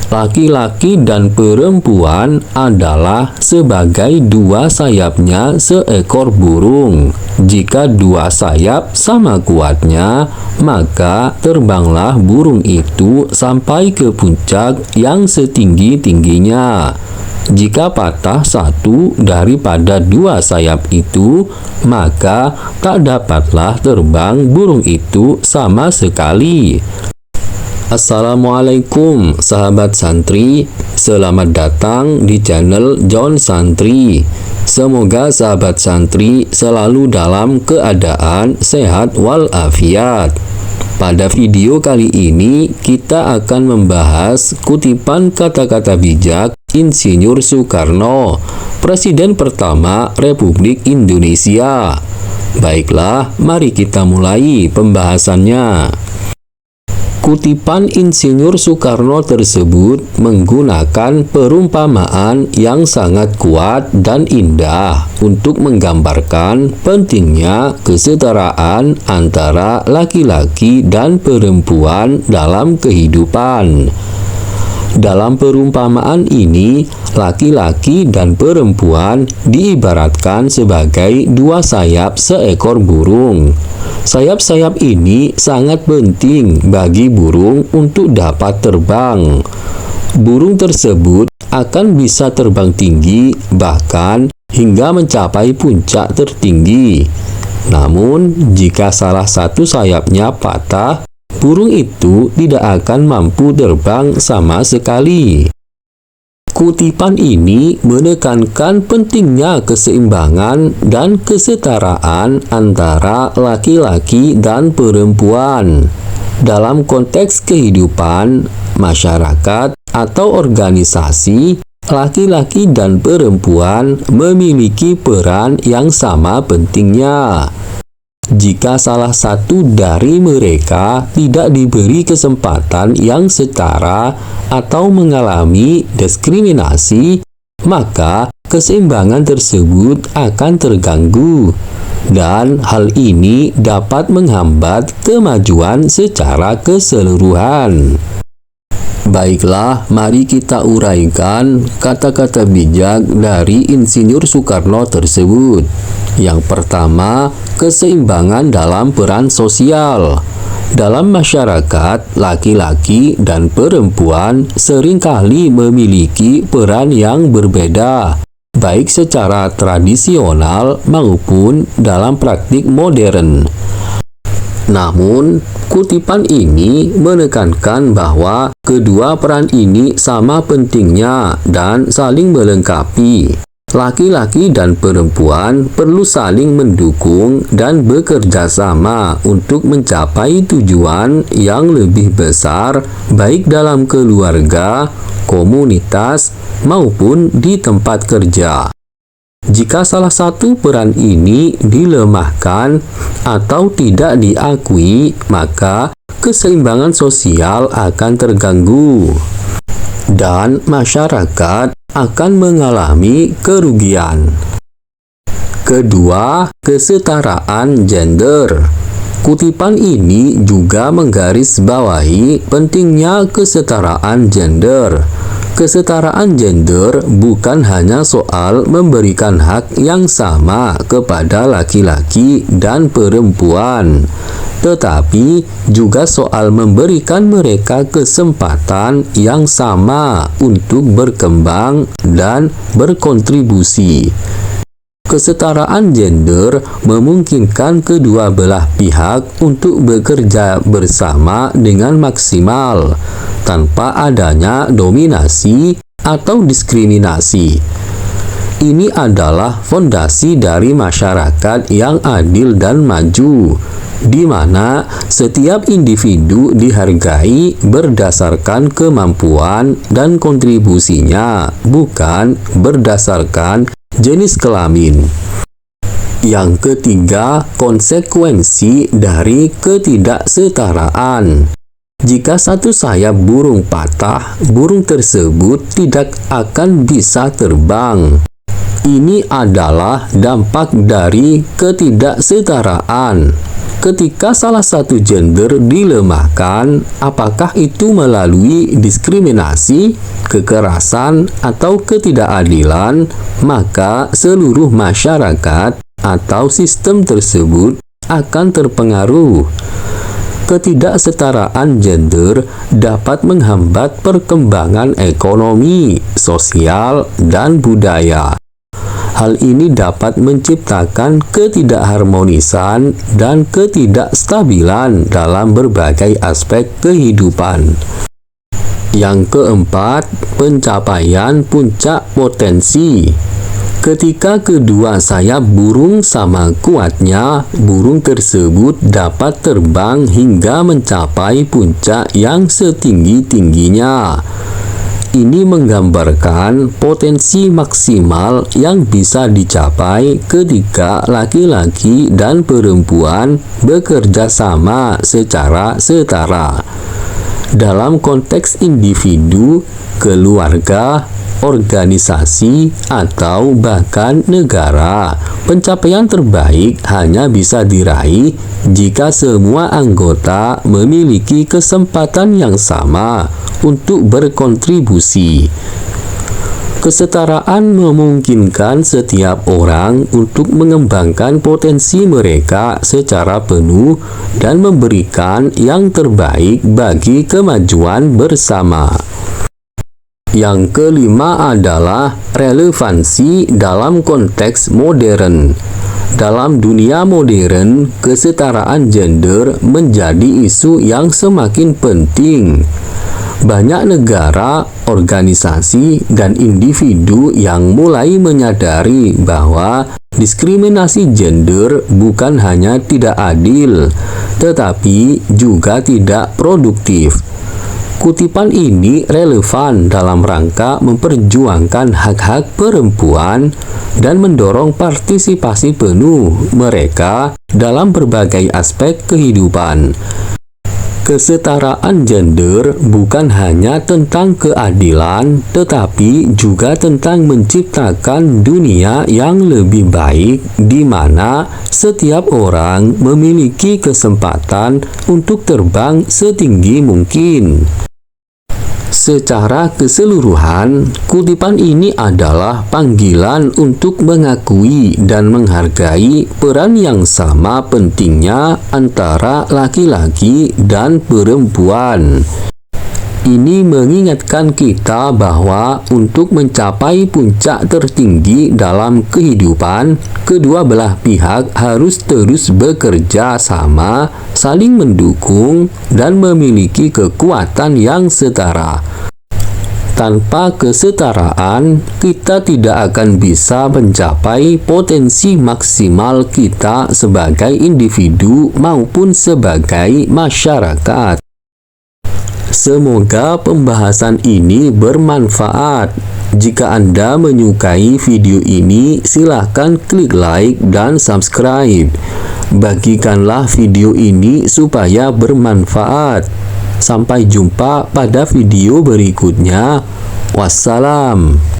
laki-laki dan perempuan adalah sebagai dua sayapnya seekor burung. Jika dua sayap sama kuatnya, maka terbanglah burung itu sampai ke puncak yang setinggi-tingginya. Jika patah satu daripada dua sayap itu, maka tak dapatlah terbang burung itu sama sekali. Assalamualaikum sahabat santri, selamat datang di channel John Santri. Semoga sahabat santri selalu dalam keadaan sehat walafiat. Pada video kali ini kita akan membahas kutipan kata-kata bijak Insinyur Soekarno, Presiden pertama Republik Indonesia. Baiklah, mari kita mulai pembahasannya. Kutipan Insinyur Soekarno tersebut menggunakan perumpamaan yang sangat kuat dan indah untuk menggambarkan pentingnya kesetaraan antara laki-laki dan perempuan dalam kehidupan. Dalam perumpamaan ini, laki-laki dan perempuan diibaratkan sebagai dua sayap seekor burung. Sayap-sayap ini sangat penting bagi burung untuk dapat terbang. Burung tersebut akan bisa terbang tinggi, bahkan hingga mencapai puncak tertinggi. Namun, jika salah satu sayapnya patah, burung itu tidak akan mampu terbang sama sekali. Kutipan ini menekankan pentingnya keseimbangan dan kesetaraan antara laki-laki dan perempuan. Dalam konteks kehidupan, masyarakat, atau organisasi, laki-laki dan perempuan memiliki peran yang sama pentingnya. Jika salah satu dari mereka tidak diberi kesempatan yang setara atau mengalami diskriminasi, maka keseimbangan tersebut akan terganggu, dan hal ini dapat menghambat kemajuan secara keseluruhan. Baiklah, mari kita uraikan kata-kata bijak dari Insinyur Soekarno tersebut. Yang pertama, keseimbangan dalam peran sosial. Dalam masyarakat, laki-laki dan perempuan seringkali memiliki peran yang berbeda, baik secara tradisional maupun dalam praktik modern. Namun, kutipan ini menekankan bahwa kedua peran ini sama pentingnya dan saling melengkapi. Laki-laki dan perempuan perlu saling mendukung dan bekerja sama untuk mencapai tujuan yang lebih besar, baik dalam keluarga, komunitas, maupun di tempat kerja. Jika salah satu peran ini dilemahkan atau tidak diakui, maka keseimbangan sosial akan terganggu dan masyarakat akan mengalami kerugian. Kedua, kesetaraan gender. Kutipan ini juga menggarisbawahi pentingnya kesetaraan gender. Kesetaraan gender bukan hanya soal memberikan hak yang sama kepada laki-laki dan perempuan, tetapi juga soal memberikan mereka kesempatan yang sama untuk berkembang dan berkontribusi. Kesetaraan gender memungkinkan kedua belah pihak untuk bekerja bersama dengan maksimal, tanpa adanya dominasi atau diskriminasi. Ini adalah fondasi dari masyarakat yang adil dan maju, di mana setiap individu dihargai berdasarkan kemampuan dan kontribusinya, bukan berdasarkan jenis kelamin. Yang ketiga, konsekuensi dari ketidaksetaraan. Jika satu sayap burung patah, burung tersebut tidak akan bisa terbang. Ini adalah dampak dari ketidaksetaraan. Ketika salah satu gender dilemahkan, apakah itu melalui diskriminasi, kekerasan, atau ketidakadilan, maka seluruh masyarakat atau sistem tersebut akan terpengaruh. Ketidaksetaraan gender dapat menghambat perkembangan ekonomi, sosial, dan budaya. Hal ini dapat menciptakan ketidakharmonisan dan ketidakstabilan dalam berbagai aspek kehidupan. Yang keempat, pencapaian puncak potensi. Ketika kedua sayap burung sama kuatnya, burung tersebut dapat terbang hingga mencapai puncak yang setinggi-tingginya. Ini menggambarkan potensi maksimal yang bisa dicapai ketika laki-laki dan perempuan bekerja sama secara setara. Dalam konteks individu, keluarga, organisasi, atau bahkan negara, pencapaian terbaik hanya bisa diraih jika semua anggota memiliki kesempatan yang sama untuk berkontribusi. Kesetaraan memungkinkan setiap orang untuk mengembangkan potensi mereka secara penuh dan memberikan yang terbaik bagi kemajuan bersama. Yang kelima adalah relevansi dalam konteks modern. Dalam dunia modern, kesetaraan gender menjadi isu yang semakin penting. Banyak negara, organisasi, dan individu yang mulai menyadari bahwa diskriminasi gender bukan hanya tidak adil, tetapi juga tidak produktif. Kutipan ini relevan dalam rangka memperjuangkan hak-hak perempuan dan mendorong partisipasi penuh mereka dalam berbagai aspek kehidupan. Kesetaraan gender bukan hanya tentang keadilan, tetapi juga tentang menciptakan dunia yang lebih baik di mana setiap orang memiliki kesempatan untuk terbang setinggi mungkin. Secara keseluruhan, kutipan ini adalah panggilan untuk mengakui dan menghargai peran yang sama pentingnya antara laki-laki dan perempuan. Ini mengingatkan kita bahwa untuk mencapai puncak tertinggi dalam kehidupan, kedua belah pihak harus terus bekerja sama, saling mendukung, dan memiliki kekuatan yang setara. Tanpa kesetaraan, kita tidak akan bisa mencapai potensi maksimal kita sebagai individu maupun sebagai masyarakat. Semoga pembahasan ini bermanfaat. Jika Anda menyukai video ini, silahkan klik like dan subscribe. Bagikanlah video ini supaya bermanfaat. Sampai jumpa pada video berikutnya. Wassalam.